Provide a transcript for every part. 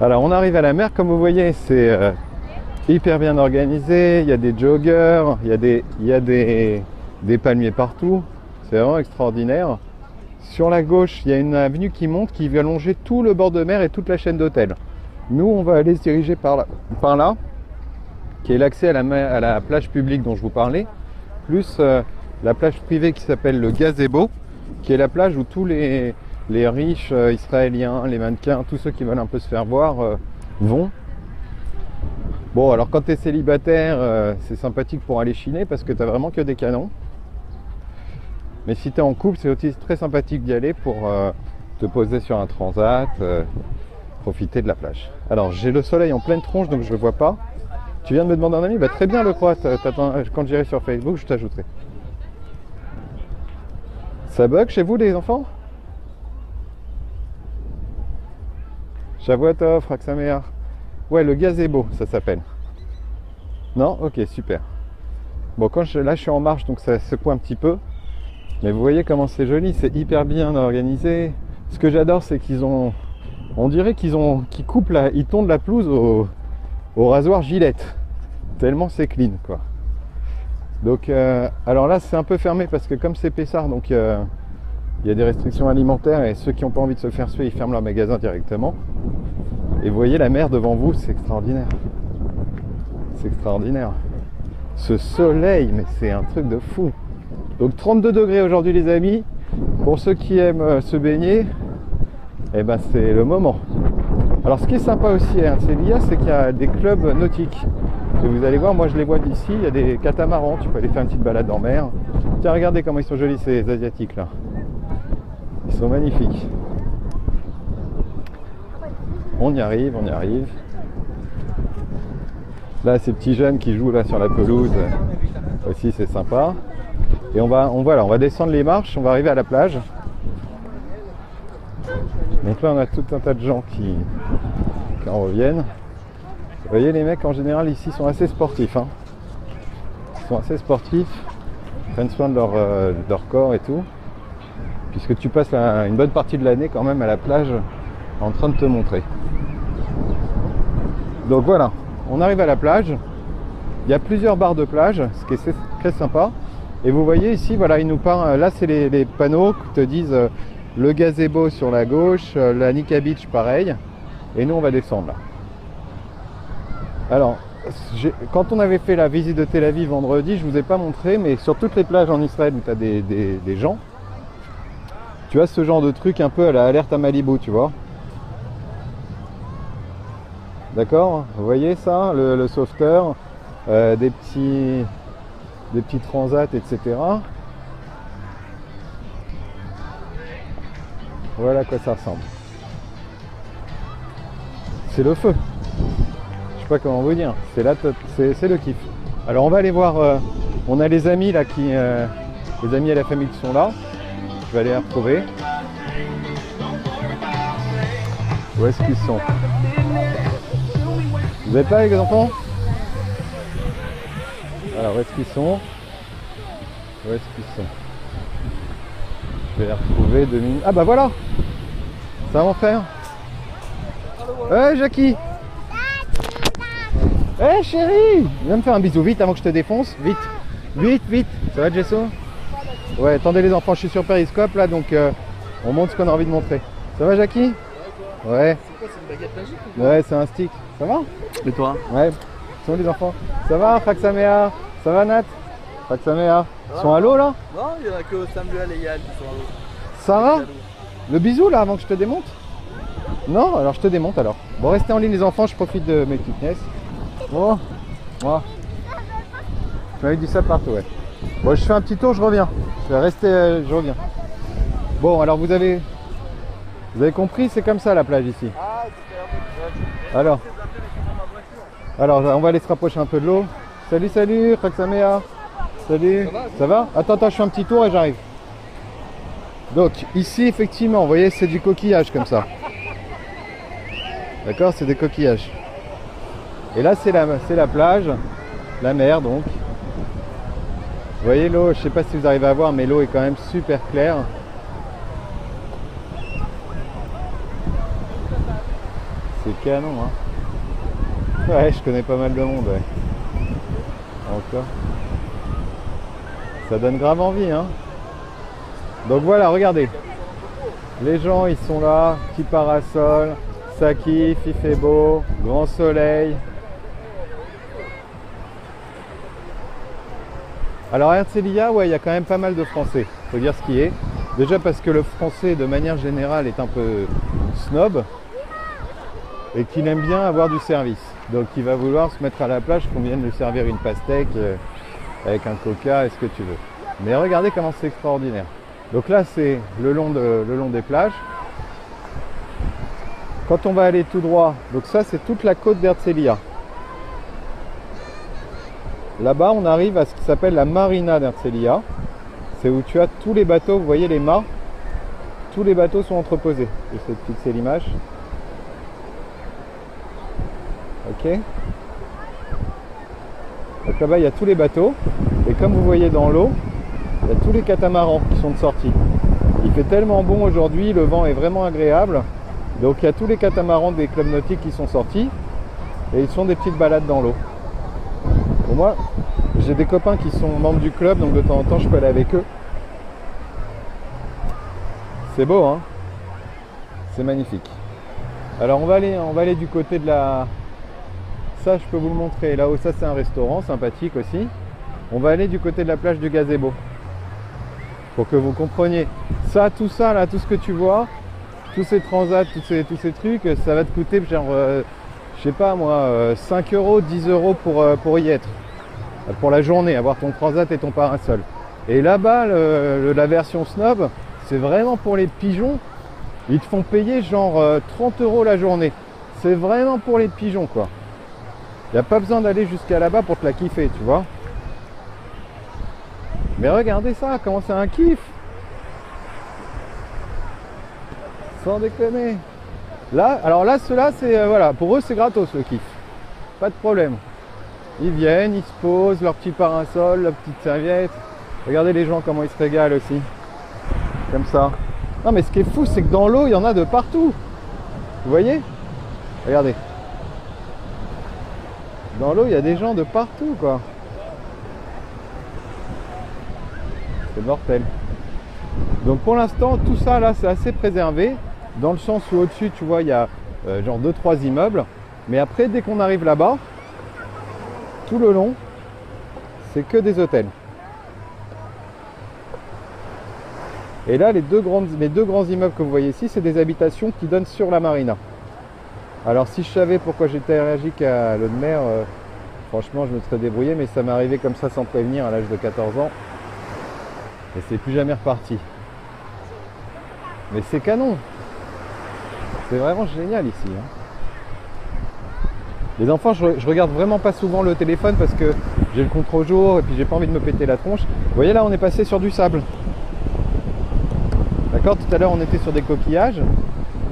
Alors on arrive à la mer, comme vous voyez, c'est hyper bien organisé. Il y a des joggers, il y a des palmiers partout. C'est vraiment extraordinaire. Sur la gauche, il y a une avenue qui monte, qui va longer tout le bord de mer et toute la chaîne d'hôtels. Nous, on va aller se diriger par là, qui est l'accès à la plage publique dont je vous parlais, plus la plage privée qui s'appelle le Gazebo, qui est la plage où tous les riches israéliens, les mannequins, tous ceux qui veulent un peu se faire voir vont. Bon, alors quand tu es célibataire, c'est sympathique pour aller chiner parce que tu n'as vraiment que des canons. Mais si tu es en couple, c'est aussi très sympathique d'y aller pour te poser sur un transat, profiter de la plage. Alors j'ai le soleil en pleine tronche donc je ne le vois pas. Tu viens de me demander un ami? Bah, très bien le croate, quand j'irai sur Facebook je t'ajouterai. Ça bug chez vous les enfants? Shavuatov, Raksameach. Ouais, le Gazebo ça s'appelle. Non? Ok, super. Bon, là je suis en marche donc ça secoue un petit peu. Mais vous voyez comment c'est joli, c'est hyper bien organisé. Ce que j'adore, c'est on dirait qu'ils tondent la pelouse au rasoir Gillette. Tellement c'est clean, quoi. Donc, alors là, c'est un peu fermé parce que comme c'est Pessard, donc il y a des restrictions alimentaires et ceux qui n'ont pas envie de se faire suer, ils ferment leur magasin directement. Et vous voyez la mer devant vous, c'est extraordinaire. C'est extraordinaire. Ce soleil, mais c'est un truc de fou. Donc 32 degrés aujourd'hui les amis, pour ceux qui aiment se baigner, eh ben c'est le moment. Alors ce qui est sympa aussi à Herzliya, c'est qu'il y a des clubs nautiques. Et vous allez voir, moi je les vois d'ici, il y a des catamarans, tu peux aller faire une petite balade en mer. Tiens, regardez comment ils sont jolis ces asiatiques là. Ils sont magnifiques. On y arrive, on y arrive. Là ces petits jeunes qui jouent là sur la pelouse, aussi c'est sympa. Et on va descendre les marches, on va arriver à la plage. Donc là on a tout un tas de gens qui en reviennent. Vous voyez les mecs en général ici sont assez sportifs. Hein. Ils sont assez sportifs, ils prennent soin de leur corps et tout. Puisque tu passes une bonne partie de l'année quand même à la plage en train de te montrer. Donc voilà, on arrive à la plage. Il y a plusieurs barres de plage, ce qui est très sympa. Et vous voyez ici, voilà, il nous parle, là c'est les panneaux qui te disent le Gazebo sur la gauche, la Nika Beach pareil, et nous on va descendre là. Alors, quand on avait fait la visite de Tel Aviv vendredi, je vous ai pas montré, mais sur toutes les plages en Israël où tu as des gens, tu as ce genre de truc un peu à la alerte à Malibu, tu vois. D'accord? Vous voyez ça, le sauveteur, des petits transats, etc. Voilà à quoi ça ressemble. C'est le feu. Je sais pas comment vous dire. C'est le kiff. Alors on va aller voir. On a les amis là les amis et la famille qui sont là. Je vais aller les retrouver. Où est-ce qu'ils sont? Vous êtes là les enfants? Alors où est-ce qu'ils sont? Où est-ce qu'ils sont? Je vais les retrouver 2 minutes. Ah bah voilà! Ça va mon frère? Ouais Jackie! Eh chérie! Viens me faire un bisou vite avant que je te défonce. Vite! Vite, vite! Ça va Jesso? Ouais, attendez les enfants, je suis sur Periscope là donc on montre ce qu'on a envie de montrer. Ça va Jackie? Ouais. C'est quoi, c'est une baguette magique? Ouais, c'est un stick. Ça va? Et toi? Ouais. Sont les enfants? Ça va Raksameach? Ça va Nat? Raksameach? Ils sont à l'eau là? Non, il n'y en a que Samuel et Yann qui sont à l'eau. Ça va? Le bisou là avant que je te démonte? Non? Alors je te démonte alors. Bon, restez en ligne les enfants, je profite de mes petites nièces. Bon, moi. Tu m'avais dit ça partout, ouais. Bon, je fais un petit tour, je reviens. Je vais rester, je reviens. Bon, alors vous avez compris, c'est comme ça la plage ici. Alors on va aller se rapprocher un peu de l'eau. Salut, salut, Raksameach. Salut. Ça va? Attends, je fais un petit tour et j'arrive. Donc ici effectivement, vous voyez, c'est du coquillage comme ça. D'accord, c'est des coquillages. Et là c'est la plage, la mer donc. Vous voyez l'eau, je sais pas si vous arrivez à voir, mais l'eau est quand même super claire. C'est canon, hein. Ouais, je connais pas mal de monde, ouais. Encore. Ça donne grave envie, hein. Donc voilà, regardez. Les gens, ils sont là, petit parasol, ça kiffe, il fait beau, grand soleil. Alors à Herzliya, ouais, il y a quand même pas mal de Français, faut dire ce qui est. Déjà parce que le Français, de manière générale, est un peu snob et qu'il aime bien avoir du service. Donc il va vouloir se mettre à la plage qu'on vienne lui servir une pastèque avec un coca et ce que tu veux. Mais regardez comment c'est extraordinaire. Donc là, c'est le long des plages. Quand on va aller tout droit, donc ça, c'est toute la côte d'Herzliya. Là-bas, on arrive à ce qui s'appelle la marina d'Herzliya. C'est où tu as tous les bateaux, vous voyez les mâts, tous les bateaux sont entreposés. J'essaie de fixer l'image. Ok. Donc là-bas, il y a tous les bateaux. Et comme vous voyez dans l'eau, il y a tous les catamarans qui sont de sortie. Il fait tellement bon aujourd'hui, le vent est vraiment agréable. Donc il y a tous les catamarans des clubs nautiques qui sont sortis. Et ils font des petites balades dans l'eau. Pour moi, j'ai des copains qui sont membres du club, donc de temps en temps je peux aller avec eux. C'est beau, hein? C'est magnifique. Alors on va aller du côté de la... Ça je peux vous le montrer, là-haut ça c'est un restaurant sympathique aussi. On va aller du côté de la plage du gazebo. Pour que vous compreniez. Ça, tout ça, là, tout ce que tu vois, tous ces transats, tous ces trucs, ça va te coûter genre, je sais pas moi, 5 euros, 10 euros pour y être. Pour la journée, avoir ton transat et ton parasol. Et là-bas, la version snob, c'est vraiment pour les pigeons. Ils te font payer genre 30 euros la journée. C'est vraiment pour les pigeons, quoi. Il n'y a pas besoin d'aller jusqu'à là-bas pour te la kiffer, tu vois. Mais regardez ça, comment c'est un kiff. Sans déconner. Là, alors là, ceux-là, c'est voilà, pour eux, c'est gratos le kiff. Pas de problème. Ils viennent, ils se posent, leur petit parasol, leur petite serviette. Regardez les gens comment ils se régalent aussi. Comme ça. Non mais ce qui est fou, c'est que dans l'eau, il y en a de partout. Vous voyez? Regardez. Dans l'eau, il y a des gens de partout, quoi. C'est mortel. Donc pour l'instant, tout ça là, c'est assez préservé. Dans le sens où au-dessus, tu vois, il y a genre 2-3 immeubles. Mais après, dès qu'on arrive là-bas, tout le long, c'est que des hôtels. Et là, les deux grands immeubles que vous voyez ici, c'est des habitations qui donnent sur la marina. Alors si je savais pourquoi j'étais allergique à l'eau de mer, franchement, je me serais débrouillé, mais ça m'est arrivé comme ça sans prévenir à l'âge de 14 ans. Et c'est plus jamais reparti. Mais c'est canon. C'est vraiment génial ici, hein. Les enfants, je regarde vraiment pas souvent le téléphone parce que j'ai le contre-jour et puis j'ai pas envie de me péter la tronche. Vous voyez là, on est passé sur du sable. D'accord, tout à l'heure on était sur des coquillages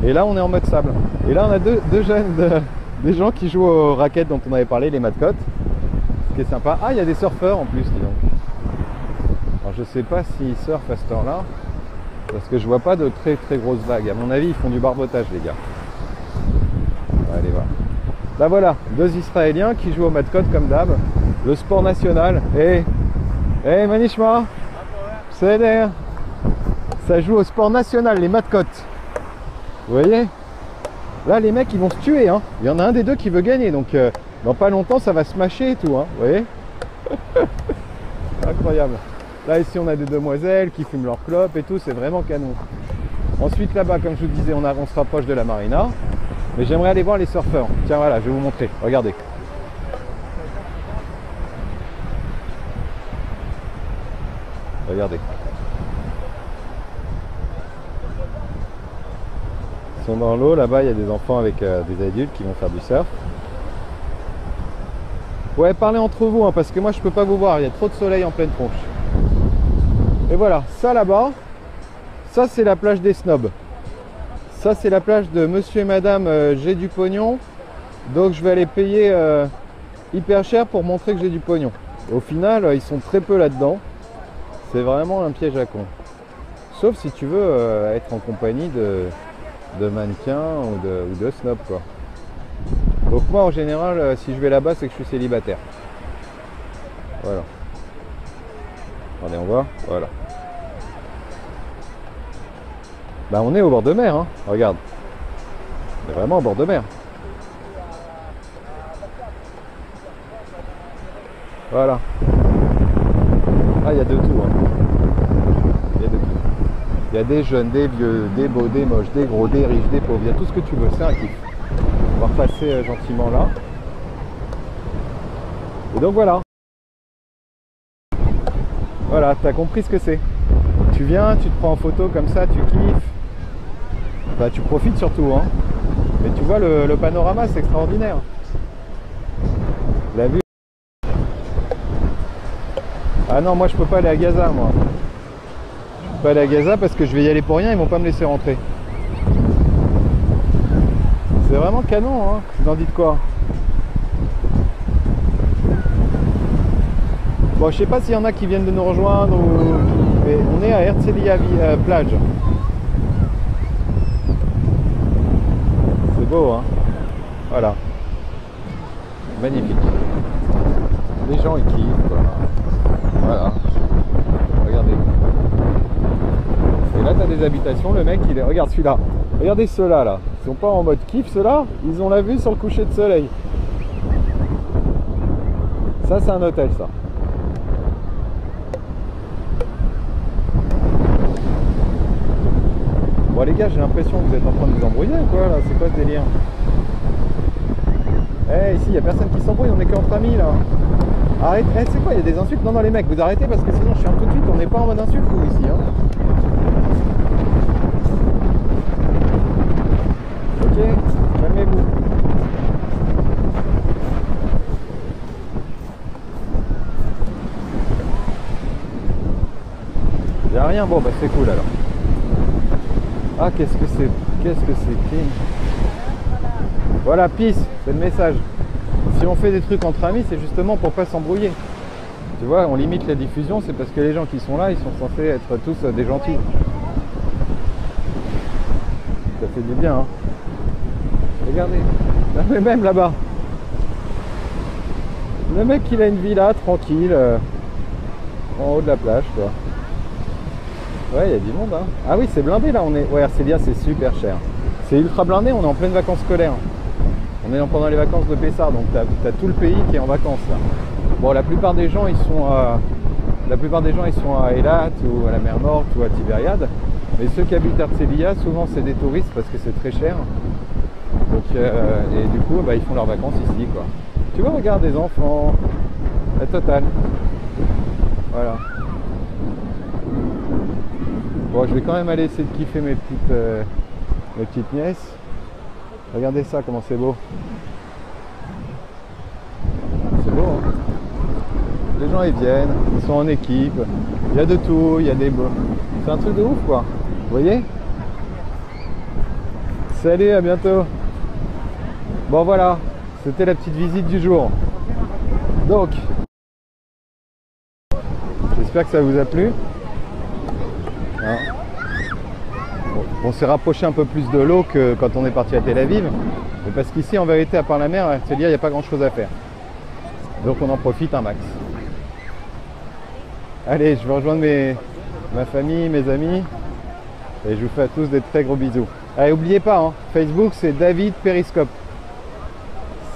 et là on est en mode sable. Et là on a deux jeunes, des gens qui jouent aux raquettes dont on avait parlé, les mascottes. Ce qui est sympa. Ah, il y a des surfeurs en plus, dis donc. Alors je sais pas s'ils surfent à cette heure-là parce que je vois pas de très grosses vagues. À mon avis, ils font du barbotage, les gars. On va aller voir. Là voilà, deux Israéliens qui jouent au mascotte comme d'hab. Le sport national. Hey Manishma, c'est l'air. Ça joue au sport national, les mascottes. Vous voyez? Là, les mecs, ils vont se tuer, hein. Il y en a un des deux qui veut gagner, donc dans pas longtemps, ça va se mâcher et tout, hein. Vous voyez? Incroyable. Là, ici, on a des demoiselles qui fument leur clope et tout, c'est vraiment canon. Ensuite, là-bas, comme je vous disais, on se rapproche de la marina. Mais j'aimerais aller voir les surfeurs. Tiens, voilà, je vais vous montrer. Regardez. Regardez. Ils sont dans l'eau, là-bas, il y a des enfants avec des adultes qui vont faire du surf. Ouais, parlez entre vous, hein, parce que moi, je peux pas vous voir. Il y a trop de soleil en pleine tronche. Et voilà, ça là-bas, ça c'est la plage des snobs. Ça c'est la plage de monsieur et madame j'ai du pognon, donc je vais aller payer hyper cher pour montrer que j'ai du pognon. Au final, ils sont très peu là-dedans. C'est vraiment un piège à con. Sauf si tu veux être en compagnie de mannequins ou de snobs, quoi. Donc moi en général, si je vais là-bas, c'est que je suis célibataire. Voilà. Allez, on voit. Voilà. Bah on est au bord de mer, hein. Regarde. On est vraiment au bord de mer. Voilà. Ah, il y a de tout, hein. Il y a de tout. Il y a des jeunes, des vieux, des beaux, des moches, des gros, des riches, des pauvres. Il y a tout ce que tu veux, c'est un kiff. On va repasser gentiment là. Et donc voilà. Voilà, t'as compris ce que c'est. Tu viens, tu te prends en photo comme ça, tu kiffes. Bah, tu profites surtout, hein. Mais tu vois, le panorama, c'est extraordinaire. La vue. Ah non, moi je peux pas aller à Gaza, moi. Je peux pas aller à Gaza parce que je vais y aller pour rien, ils vont pas me laisser rentrer. C'est vraiment canon, hein. Vous en dites quoi? Bon, je sais pas s'il y en a qui viennent de nous rejoindre ou... Mais on est à Herzliya plage. C'est beau, hein. Voilà. Magnifique. Les gens ils kiffent, quoi. Voilà. Regardez. Et là t'as des habitations, le mec il est... Regarde celui-là. Regardez ceux-là là. Ils sont pas en mode kiff ceux-là. Ils ont la vue sur le coucher de soleil. Ça c'est un hôtel ça. Bon les gars, j'ai l'impression que vous êtes en train de vous embrouiller ou quoi là? C'est quoi ce délire? Eh, ici il n'y a personne qui s'embrouille, on est qu'entre amis là. Arrête, c'est quoi? Il y a des insultes? Non, non les mecs, vous arrêtez parce que sinon je ferme tout de suite, on n'est pas en mode insulte vous ici hein. Ok, calmez-vous. Il n'y a rien, bon bah c'est cool alors. Ah qu'est-ce que c'est? Qu'est-ce que c'est clean. Voilà, peace, c'est le message. Si on fait des trucs entre amis, c'est justement pour pas s'embrouiller. Tu vois, on limite la diffusion, c'est parce que les gens qui sont là, ils sont censés être tous des gentils. Ça fait du bien, hein. Regardez, mais même là-bas. Le mec, il a une villa tranquille, en haut de la plage, quoi. Ouais, il y a du monde, hein. Ah oui, c'est blindé, là, on est... Ouais, Herzliya, c'est super cher. C'est ultra blindé, on est en pleine vacances scolaires. On est pendant les vacances de Pessah, donc tu as tout le pays qui est en vacances là. Bon, la plupart des gens ils sont à Eilat ou à la mer Morte ou à Tibériade, mais ceux qui habitent Herzliya, souvent c'est des touristes parce que c'est très cher. Donc et du coup bah, ils font leurs vacances ici quoi. Tu vois, regarde des enfants, la totale. Voilà. Bon, je vais quand même aller essayer de kiffer mes petites nièces. Regardez ça, comment c'est beau. C'est beau, hein. Les gens ils viennent, ils sont en équipe. Il y a de tout, il y a des beaux. C'est un truc de ouf quoi. Vous voyez? Salut, à bientôt. Bon voilà, c'était la petite visite du jour. Donc, j'espère que ça vous a plu. Hein? On s'est rapproché un peu plus de l'eau que quand on est parti à Tel Aviv. Mais parce qu'ici, en vérité, à part la mer, à Herzliya, il n'y a pas grand chose à faire. Donc on en profite un max. Allez, je vais rejoindre ma famille, mes amis. Et je vous fais à tous des très gros bisous. Allez, n'oubliez pas, hein, Facebook, c'est David Periscope.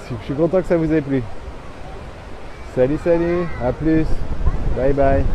Je suis content que ça vous ait plu. Salut, salut, à plus. Bye bye.